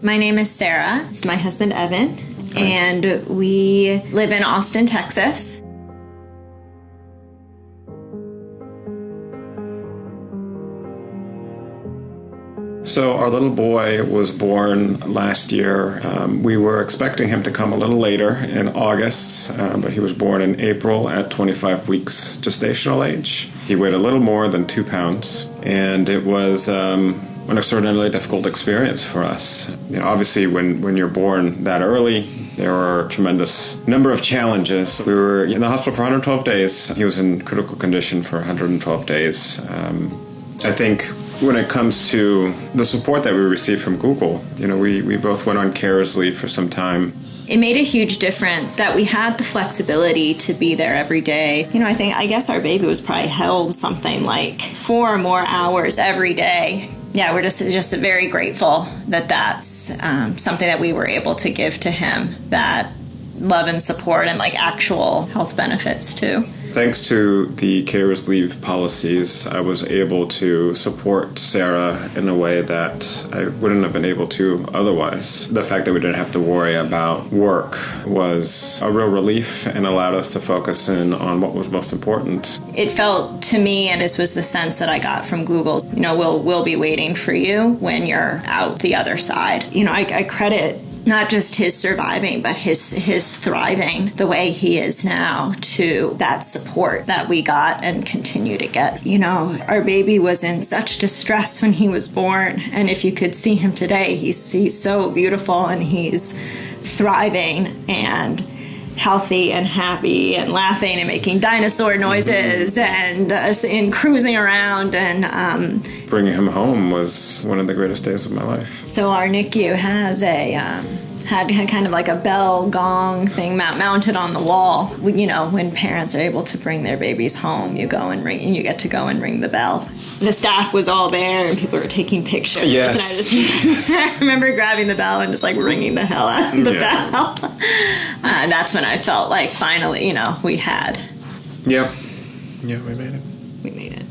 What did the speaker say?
My name is Sarah. It's my husband, Evan. Hi. And we live in Austin, Texas. So our little boy was born last year. We were expecting him to come a little later in August, but he was born in April at 25 weeks gestational age. He weighed a little more than 2 pounds, and it was an extraordinarily difficult experience for us. Obviously, when you're born that early, there are a tremendous number of challenges. We were in the hospital for 112 days. He was in critical condition for 112 days. I think when it comes to the support that we received from Google, we both went on carers leave for some time. It made a huge difference that we had the flexibility to be there every day. I guess our baby was probably held something like 4 more hours every day. Yeah, we're just very grateful that that's something that we were able to give to him, that love and support and actual health benefits too. Thanks to the carers leave policies, I was able to support Sarah in a way that I wouldn't have been able to otherwise. The fact that we didn't have to worry about work was a real relief and allowed us to focus in on what was most important. It felt to me, and this was the sense that I got from Google, we'll be waiting for you when you're out the other side. I credit not just his surviving, but his thriving the way he is now to that support that we got and continue to get. Our baby was in such distress when he was born, and if you could see him today, he's so beautiful and he's thriving and healthy and happy and laughing and making dinosaur noises and cruising around, and bringing him home was one of the greatest days of my life. So our NICU has had kind of like a bell gong thing mounted on the wall. When parents are able to bring their babies home, you go and ring, and you get to go and ring the bell. The staff was all there, and people were taking pictures. Yes. And I remember grabbing the bell and just ringing the hell out of the bell. That's when I felt like finally, we had. Yeah. Yeah, we made it. We made it.